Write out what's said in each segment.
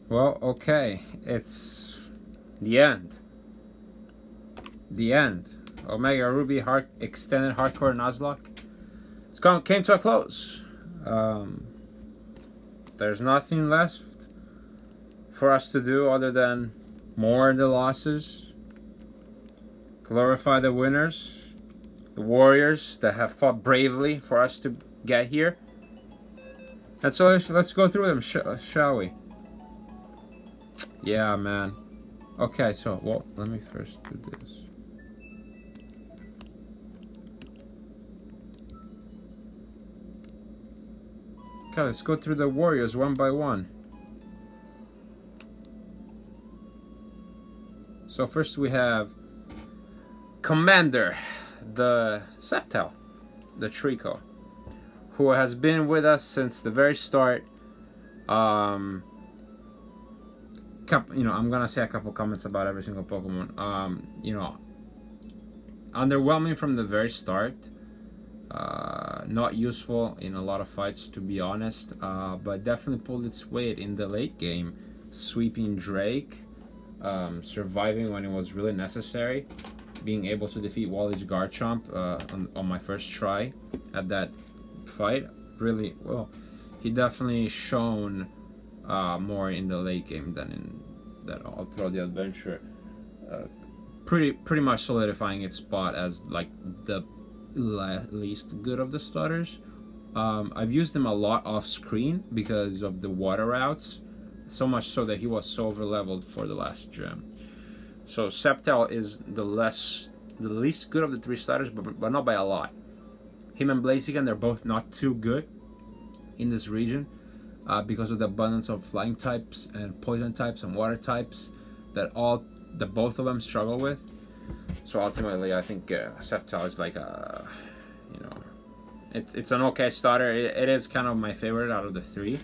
Well, okay. It's the end. The end. Omega Ruby extended hardcore Nuzlocke. Came to a close. Um, there's nothing left for us to do other than mourn the losses, glorify the winners, the warriors that have fought bravely for us to get here. And so let's go through them, shall we? Yeah, man. Okay, so, well, let me first do this. Okay, let's go through the warriors one by one. So first we have Commander, the Sceptile, the Trico, who has been with us since the very start. I'm gonna say a couple comments about every single Pokemon. Underwhelming from the very start. Not useful in a lot of fights, to be honest, but definitely pulled its weight in the late game, sweeping Drake, surviving when it was really necessary, being able to defeat Wally's Garchomp on my first try at that fight. Really, well, he definitely shone more in the late game than all throughout the adventure. Pretty much solidifying its spot as like the least good of the starters. I've used him a lot off screen because of the water routes, so much so that he was so over leveled for the last gem. So Sceptile is the least good of the three starters, but not by a lot. Him and Blaziken, they're both not too good in this region because of the abundance of flying types and poison types and water types that both of them struggle with. So ultimately, I think Sceptile is like it's an okay starter. It is kind of my favorite out of the three.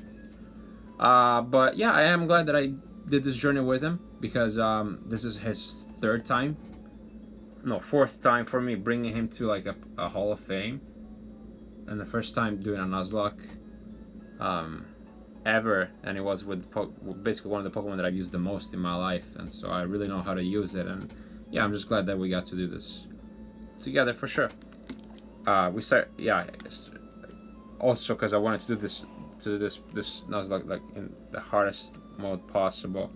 But yeah, I am glad that I did this journey with him because this is his fourth time for me bringing him to like a Hall of Fame, and the first time doing a Nuzlocke ever, and it was with basically one of the Pokemon that I've used the most in my life, and so I really know how to use it, and yeah, I'm just glad that we got to do this together for sure. Also because I wanted to do this Nuzlocke like in the hardest mode possible,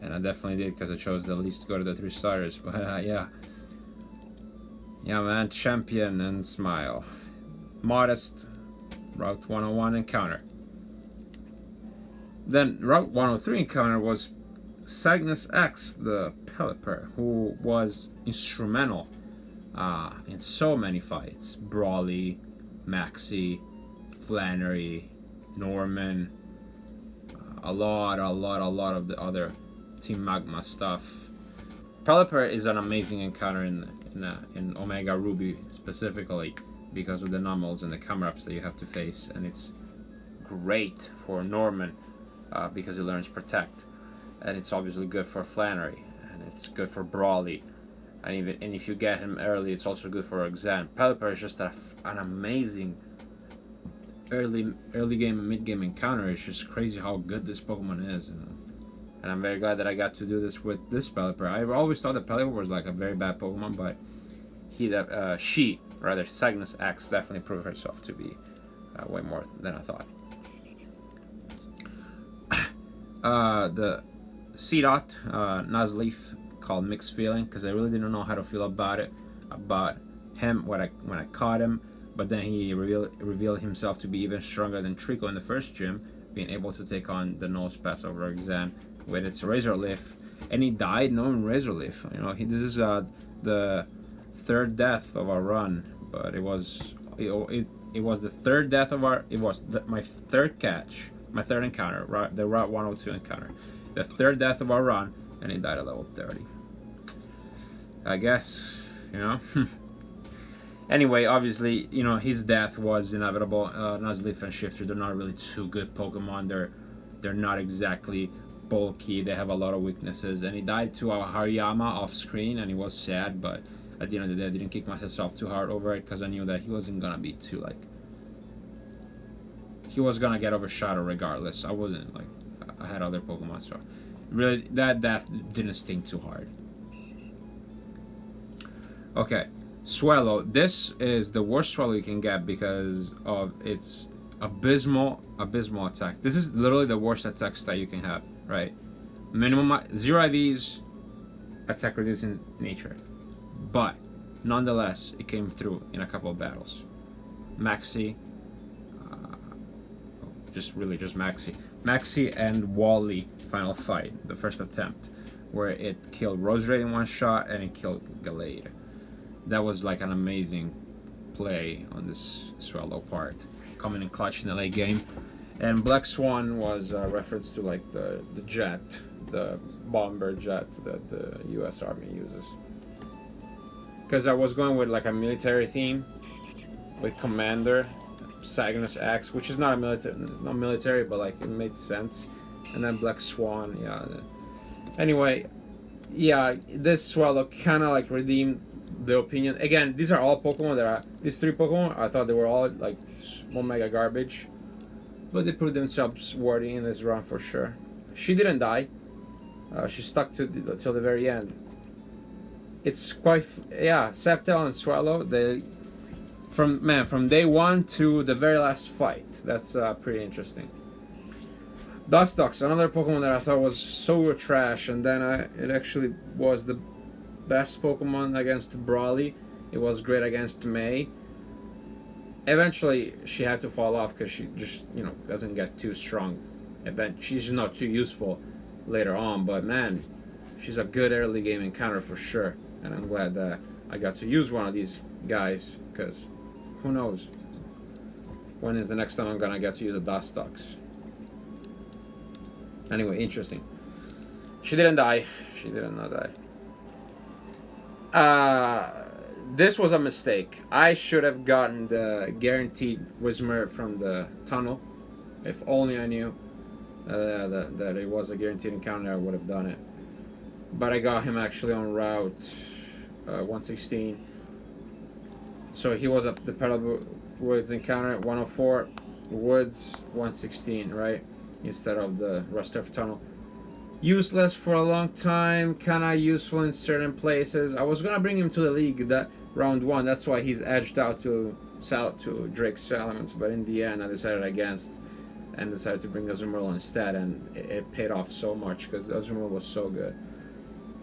and I definitely did because I chose the least to go to the three starters. But yeah, man, champion and smile, modest Route 101 encounter. Then Route 103 encounter was Cygnus X, the Pelipper, who was instrumental in so many fights. Brawly, Maxi, Flannery, Norman, a lot of the other Team Magma stuff. Pelipper is an amazing encounter in Omega Ruby specifically because of the nummels and the camera-ups that you have to face, and it's great for Norman because he learns Protect, and it's obviously good for Flannery, and it's good for Brawly, and if you get him early, it's also good for Exam. Pelipper is just an amazing early game and mid game encounter. It's just crazy how good this Pokemon is, and I'm very glad that I got to do this with this Pelipper. I always thought that Pelipper was like a very bad Pokemon, but Cygnus X definitely proved herself to be way more than I thought. The Seedot Nuzleaf called Mixed Feeling because I really didn't know how to feel about him when I caught him, but then he revealed himself to be even stronger than Trico in the first gym, being able to take on the Nose Pass over Exam with its Razor Leaf, and he died knowing Razor Leaf. This is the third death of our run, but it was the third death of my third catch, my third encounter, the Route 102 encounter, the third death of our run, and he died at level 30. I guess, Anyway, obviously, his death was inevitable. Nuzleaf and Shifter, they're not really two good Pokemon. They're not exactly bulky. They have a lot of weaknesses. And he died to a Hariyama off screen, and he was sad, but at the end of the day, I didn't kick myself too hard over it because I knew that he wasn't going to be he was going to get overshadowed regardless. I wasn't I had other Pokemon, so really that didn't sting too hard. Okay, Swallow. This is the worst Swallow you can get because of its abysmal attack. This is literally the worst attack stat you can have, right? Minimum 0 IVs, attack reducing nature, but nonetheless it came through in a couple of battles. Maxi, just Maxi and Wally final fight, the first attempt, where it killed Roserade in one shot and it killed Gallade. That was like an amazing play on this Swallow part, coming in clutch in the late game. And Black Swan was a reference to like the jet, the bomber jet that the U.S. Army uses. Because I was going with like a military theme, with Commander, Cygnus X, which is not a military, it's not military, but like it made sense. And then Black Swan, yeah. Anyway, yeah, this Swallow kind of like redeemed the opinion. Again, these are all Pokemon that are, these 3 Pokemon, I thought they were all like Omega garbage. But they proved themselves worthy in this run for sure. She didn't die. She stuck to till the very end. It's quite, yeah, Sceptile and Swallow, they, from day 1 to the very last fight. That's pretty interesting. Dustox, another Pokemon that I thought was so trash, and then it actually was the best Pokemon against Brawly. It was great against May. Eventually, she had to fall off because she just, doesn't get too strong. She's just not too useful later on, but man, she's a good early game encounter for sure. And I'm glad that I got to use one of these guys, because who knows when is the next time I'm gonna get to use a Dustox. Anyway, interesting. She didn't die. She did not die. This was a mistake. I should have gotten the guaranteed Whismur from the tunnel. If only I knew that it was a guaranteed encounter, I would have done it. But I got him actually on route 116. So he was up the Petal Woods encounter 104, Woods 116, right? Instead of the Rust Earth Tunnel. Useless for a long time, kinda useful in certain places. I was gonna bring him to the league that round 1, that's why he's edged out to Drake's Salamence, but in the end I decided against and decided to bring Azumarill instead, and it paid off so much because Azumarill was so good.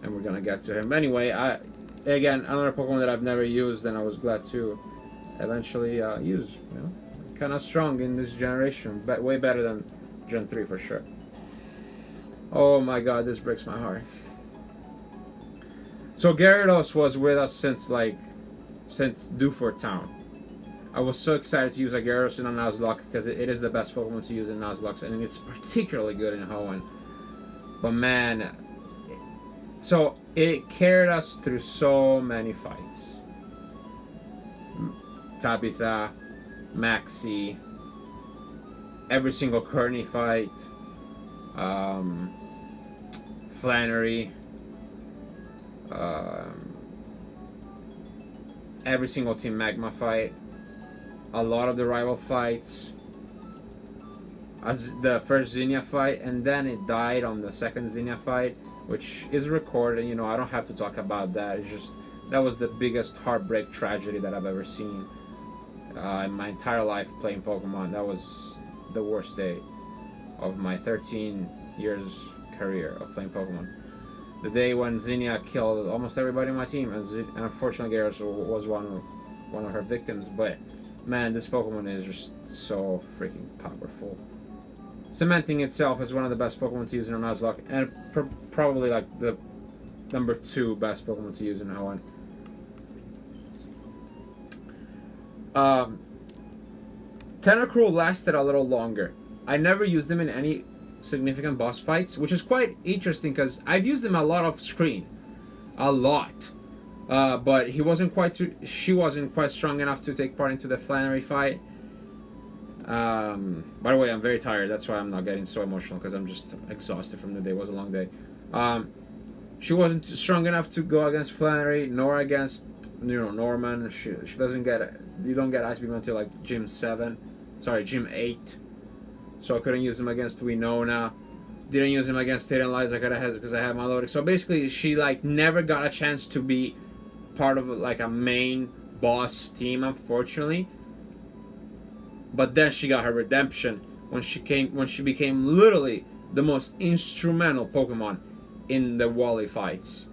And we're gonna get to him. Anyway, again, another Pokemon that I've never used, and I was glad to eventually use. Kinda strong in this generation, but way better than Gen 3 for sure. Oh my god, this breaks my heart. So Gyarados was with us since Dewford Town. I was so excited to use a Gyarados in a Nuzlocke because it is the best Pokemon to use in Nuzlocke, and it's particularly good in Hoenn. But man, so it carried us through so many fights. Tabitha, Maxi, every single Kearney fight, Flannery, every single Team Magma fight, a lot of the rival fights, as the first Zinnia fight, and then it died on the second Zinnia fight, which is recorded. I don't have to talk about that. It's just that was the biggest heartbreak tragedy that I've ever seen in my entire life playing Pokemon. That was the worst day of my 13 years career of playing Pokemon. The day when Zinnia killed almost everybody on my team, and unfortunately Gyarados was one of her victims. But man, this Pokemon is just so freaking powerful, cementing itself as one of the best Pokemon to use in a Nuzlocke, and probably like the number 2 best Pokemon to use in Hoenn. Tentacruel lasted a little longer. I never used them in any significant boss fights, which is quite interesting because I've used them a lot off screen, a lot. But she wasn't quite strong enough to take part into the Flannery fight. By the way, I'm very tired. That's why I'm not getting so emotional, because I'm just exhausted from the day. It was a long day. She wasn't strong enough to go against Flannery, nor against Norman. She doesn't get it. You don't get Ice Beam until like Gym 8. So I couldn't use them against Winona. Didn't use him against Tate and Liza because I had my loading. So basically, she like never got a chance to be part of like a main boss team, unfortunately. But then she got her redemption when she became literally the most instrumental Pokemon in the Wally fights.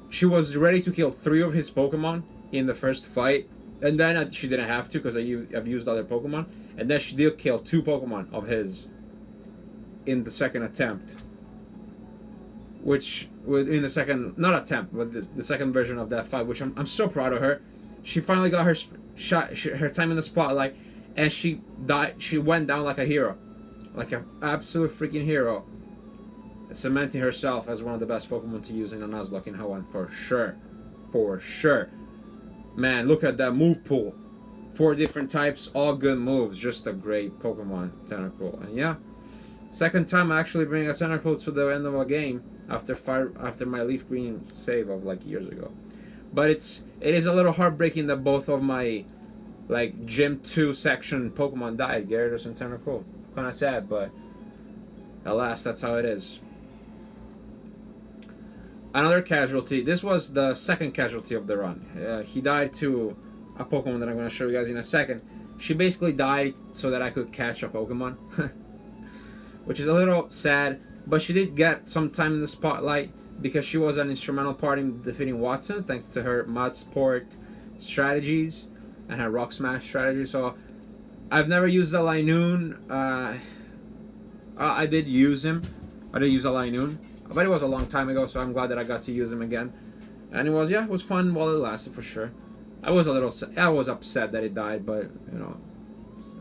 She was ready to kill 3 of his Pokemon in the first fight, and then she didn't have to because I've used other Pokemon, and then she did kill 2 Pokemon of his in the second attempt, which in the second, not attempt, but the second version of that fight, which I'm so proud of her. She finally got her her time in the spotlight, and she died. She went down like a hero, like an absolute freaking hero, cementing herself as one of the best Pokemon to use in a Nuzlocke in Hawaii for sure. Man, look at that move pool. 4 different types, all good moves. Just a great Pokemon Tentacle. And yeah, second time I actually bring a Tentacle to the end of a game after my Leaf Green save of like years ago. But it is a little heartbreaking that both of my like Gym 2 section Pokemon died, Gyarados and Tentacle. Kinda sad, but alas, that's how it is. Another casualty. This was the second casualty of the run. He died to a Pokemon that I'm going to show you guys in a second. She basically died so that I could catch a Pokemon. Which is a little sad. But she did get some time in the spotlight because she was an instrumental part in defeating Watson thanks to her Mud Sport strategies and her Rock Smash strategy. So I've never used a Linoon. I did use him. I did use a Linoon. But it was a long time ago, so I'm glad that I got to use him again. And it was fun while it lasted for sure. I was upset that it died, but you know,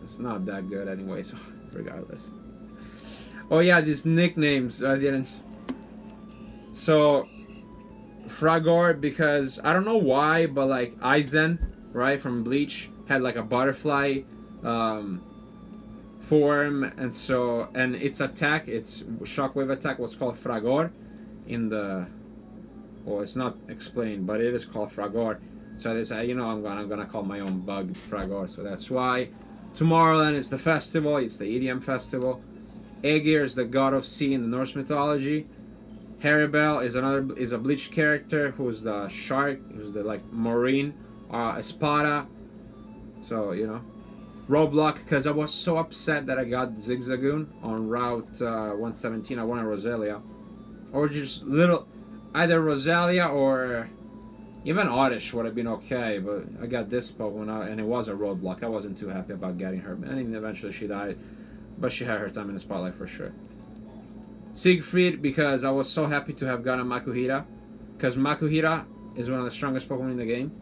it's not that good anyway, so regardless. Oh yeah, these nicknames, I didn't. So, Fragor, because I don't know why, but like Aizen, right, from Bleach, had like a butterfly form, and its attack, its shockwave attack was called Fragor in the, well, it's not explained, but it is called Fragor. So they say, you know, I'm gonna call my own bug Fragor. So that's why Tomorrowland is the festival. It's the EDM festival. Aegir is the god of sea in the Norse mythology. Haribel is a Bleach character who's the shark, who's the like marine. Espada. So you know. Roadblock, because I was so upset that I got Zigzagoon on Route 117. I wanted Roselia. Or just either Roselia or even Oddish would have been okay, but I got this Pokemon and it was a Roadblock. I wasn't too happy about getting her. And eventually she died, but she had her time in the spotlight for sure. Siegfried, because I was so happy to have gotten Makuhita, because Makuhita is one of the strongest Pokemon in the game.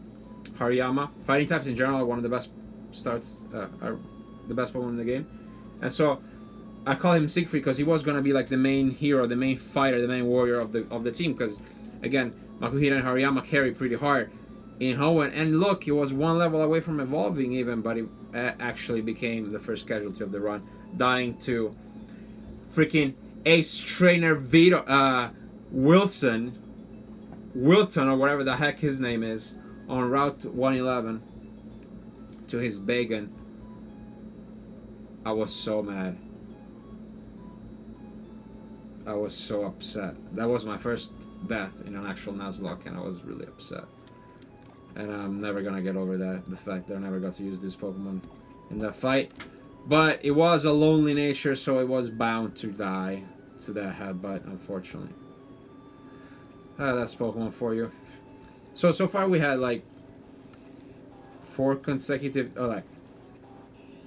Hariyama. Fighting types in general are one of the best are the best Pokemon in the game, and so I call him Siegfried because he was gonna be like the main hero, the main fighter, the main warrior of the team. Because again, Makuhita and Hariyama carry pretty hard in Hoenn, and look, he was 1 level away from evolving even, but he actually became the first casualty of the run, dying to freaking Ace Trainer Wilton or whatever the heck his name is on Route 111. To his Bagon. I was so mad. I was so upset. That was my first death in an actual Nuzlocke, and I was really upset. And I'm never gonna get over that, the fact that I never got to use this Pokemon in that fight. But it was a lonely nature, so it was bound to die to that headbutt, unfortunately. That's Pokemon for you. So far we had like 4 consecutive,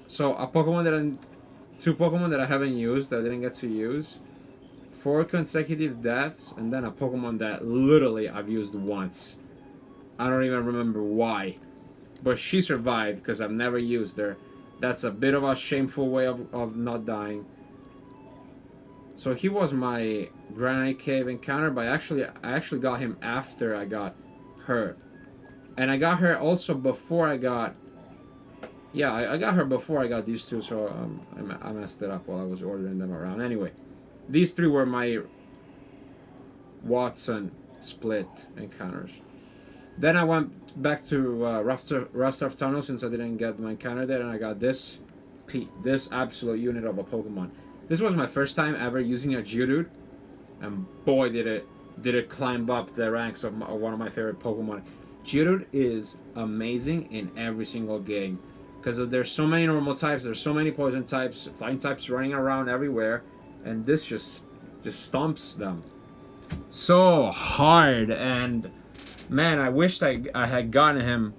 so a Pokemon that 2 Pokemon that I haven't used, that I didn't get to use, 4 consecutive deaths, and then a Pokemon that literally I've used once. I don't even remember why, but she survived because I've never used her. That's a bit of a shameful way of not dying. So he was my Granite Cave encounter, but I actually got him after I got her. And I got her also before I got... Yeah, I got her before I got these 2, so I messed it up while I was ordering them around. Anyway, these 3 were my Watson split encounters. Then I went back to Rustarf Tunnel since I didn't get my encounter there, and I got this absolute unit of a Pokemon. This was my first time ever using a Geodude, and boy did it climb up the ranks of one of my favorite Pokemon. Geodude is amazing in every single game because there's so many normal types, there's so many poison types, flying types running around everywhere, and this just stomps them so hard. And man, I wished I had gotten him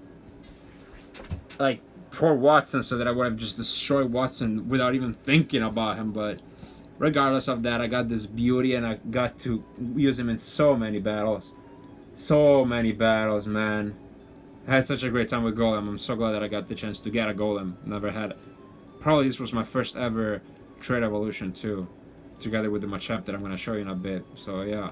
like for Watson so that I would have just destroyed Watson without even thinking about him. But regardless of that, I got this beauty and I got to use him in so many battles. So many battles, man. I had such a great time with Golem. I'm so glad that I got the chance to get a Golem. Never had it. Probably this was my first ever trade evolution too, together with the Machamp that I'm going to show you in a bit. So yeah,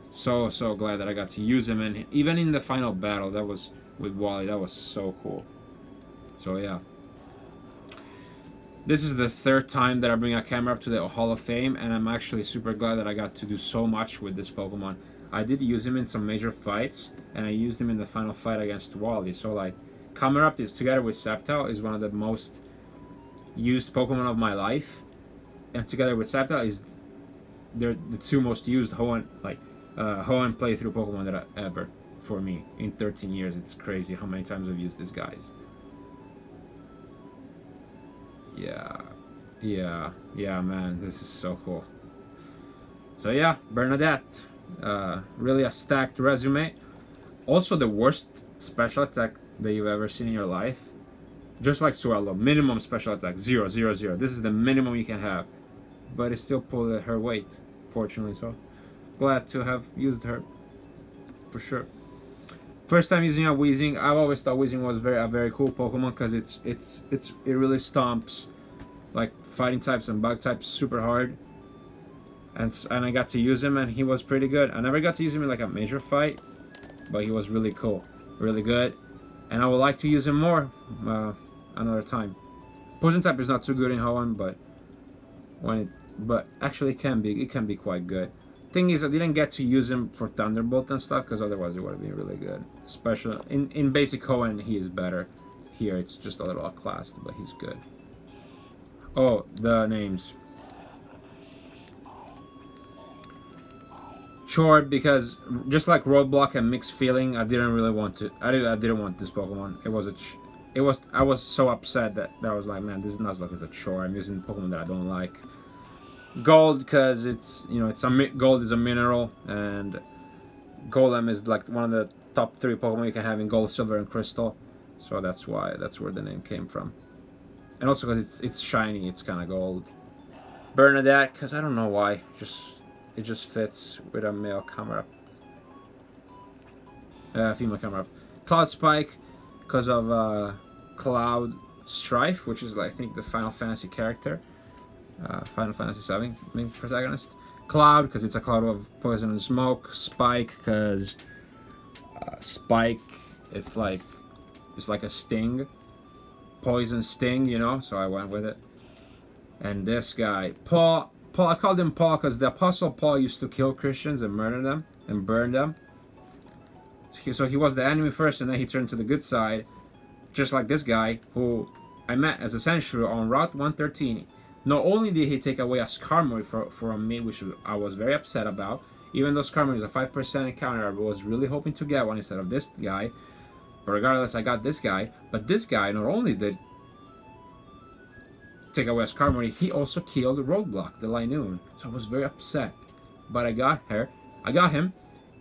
so glad that I got to use him. And even in the final battle that was with Wally, that was so cool. So yeah. This is the third time that I bring a camera up to the Hall of Fame, and I'm actually super glad that I got to do so much with this Pokemon. I did use him in some major fights, and I used him in the final fight against Wally. So like, Camerupt is together with Sceptile is one of the most used Pokemon of my life, and together with Sceptile is they're the two most used Hoenn playthrough Pokemon that I ever for me in 13 years. It's crazy how many times I've used these guys. Yeah, man, this is so cool. So yeah, Bernadette, really a stacked resume. Also the worst special attack that you've ever seen in your life. Just like Swallow, minimum special attack, 0, 0, 0. This is the minimum you can have. But it still pulled her weight, fortunately, so glad to have used her, for sure. First time using a Weezing. I've always thought Weezing was a very cool Pokemon because it really stomps like fighting types and bug types super hard. And I got to use him and he was pretty good. I never got to use him in like a major fight, but he was really cool, really good. And I would like to use him more another time. Poison type is not too good in Hoenn, but actually it can be quite good. Thing is, I didn't get to use him for Thunderbolt and stuff because otherwise it would have been really good. Especially in basic Hoenn, he is better. Here it's just a little outclassed, but he's good. Oh, the names. Short because just like Roadblock and Mixed Feeling, I didn't really want to. I didn't want this Pokemon. I was so upset that I was like, man, this Nuzlocke is a chore. I'm using Pokemon that I don't like. Gold because gold is a mineral, and Golem is like one of the top 3 Pokemon you can have in Gold, Silver, and Crystal. So that's where the name came from. And also because it's shiny, it's kind of gold. Bernadette because I don't know why, it just fits with a male Camerupt. Female Camerupt. Cloud Spike because of Cloud Strife, which is I think the Final Fantasy character. Final Fantasy VII main protagonist. Cloud because it's a cloud of poison and smoke. Spike because Spike it's like a sting, poison sting, you know. So I went with it. And this guy, Paul. I called him Paul because the Apostle Paul used to kill Christians and murder them and burn them. So he was the enemy first, and then he turned to the good side, just like this guy who I met as a Sandshrew on Route 113. Not only did he take away a Skarmory from me, which I was very upset about, even though Skarmory is a 5% encounter, I was really hoping to get one instead of this guy. But regardless, I got this guy. But this guy not only did take away a Skarmory, he also killed Roadblock, the Linoon. So I was very upset. But I got him,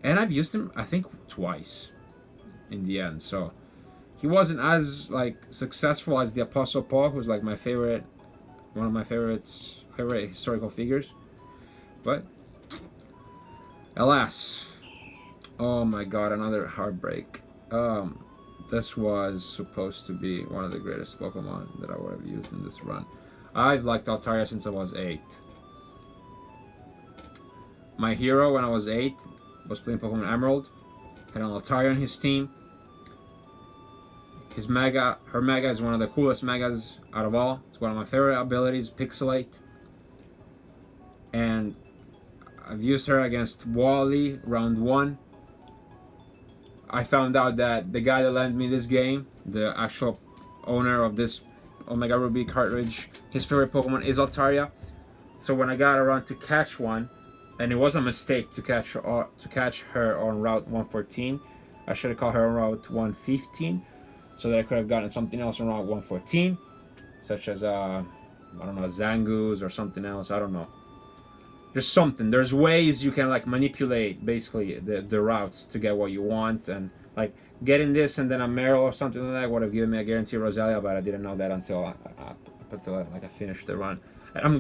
and I've used him, I think, twice in the end. So he wasn't as successful as the Apostle Paul, who's like my favorite. One of my favorite historical figures, but alas, oh my god, another heartbreak. This was supposed to be one of the greatest Pokemon that I would have used in this run. I've liked Altaria since I was 8. My hero when I was 8 was playing Pokemon Emerald, had an Altaria on his team. Her Mega is one of the coolest Megas out of all. It's one of my favorite abilities, Pixelate. And I've used her against Wally, round 1. I found out that the guy that lent me this game, the actual owner of this Omega Ruby cartridge, his favorite Pokemon is Altaria. So when I got around to catch one, and it was a mistake to catch her on Route 114. I should have caught her on Route 115, so that I could have gotten something else on Route 114, such as I don't know, Zangoose or something else. I don't know. Just something. There's ways you can like manipulate basically the routes to get what you want, and like getting this and then a Meryl or something like that would have given me a guaranteed Roselia, but I didn't know that until I finished the run. And I'm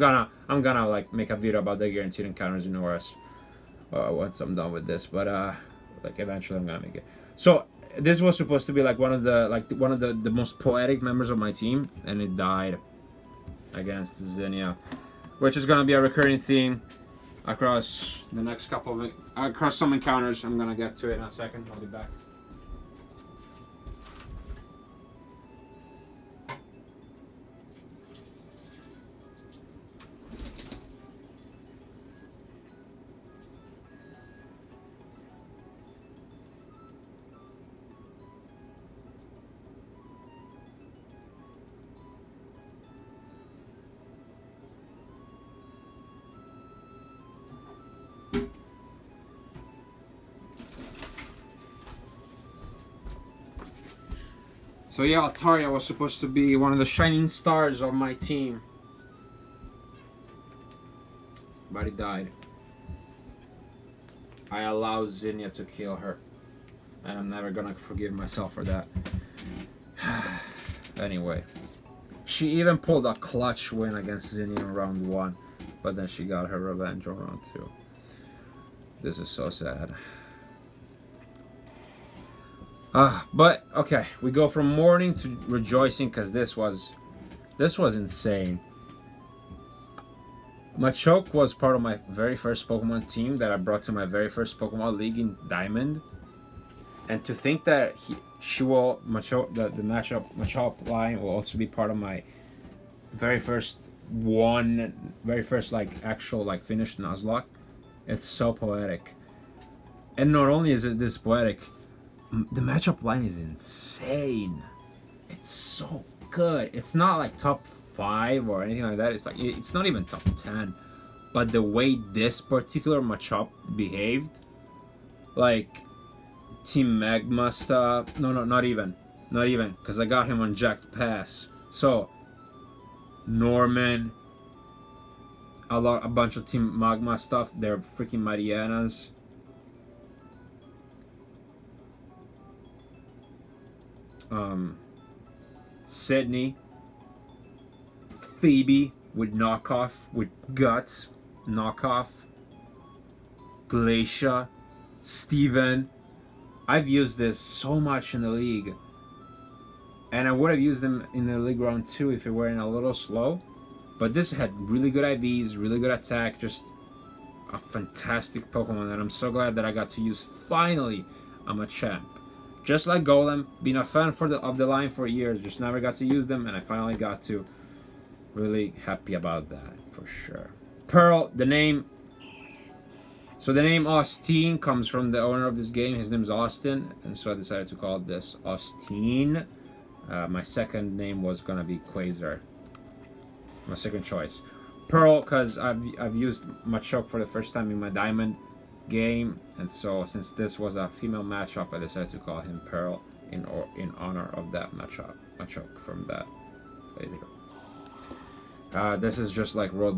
gonna like make a video about the guaranteed encounters in ORS once I'm done with this, but like eventually I'm gonna make it. So this was supposed to be like one of the most poetic members of my team, and it died against Zinnia, which is gonna be a recurring theme across the next couple of across some encounters. I'm gonna get to it in a second. I'll be back. So yeah, Altaria was supposed to be one of the shining stars of my team, but he died. I allowed Zinnia to kill her, and I'm never gonna forgive myself for that. Anyway, she even pulled a clutch win against Zinnia in round 1, but then she got her revenge on round 2. This is so sad. But okay, we go from mourning to rejoicing because this was insane. Machoke was part of my very first Pokemon team that I brought to my very first Pokemon League in Diamond, and to think that the matchup Machop line will also be part of my very first like actual like finished Nuzlocke, it's so poetic. And not only is it this poetic, the matchup line is insane. It's so good. It's not like top 5 or anything like that. It's like it's not even top 10. But the way this particular Machop behaved, like Team Magma stuff. No, not even, because I got him on Jacked Pass. So Norman, a bunch of Team Magma stuff. They're freaking Marianas. Sydney, Phoebe with knockoff, with guts, knockoff, Glacia, Steven. I've used this so much in the league, and I would have used them in the league round 2 if it were in a little slow, but this had really good IVs, really good attack, just a fantastic Pokemon, and I'm so glad that I got to use finally a Machamp. Just like Golem, been a fan of the line for years, just never got to use them, and I finally got to. Really happy about that, for sure. Pearl, the name. So the name Austin comes from the owner of this game. His name's Austin, and so I decided to call this Austin. My second name was gonna be Quasar. My second choice. Pearl, because I've used Machoke for the first time in my Diamond game, and so since this was a female matchup, I decided to call him Pearl in honor of that Machoke from that. There you go. This is just like Road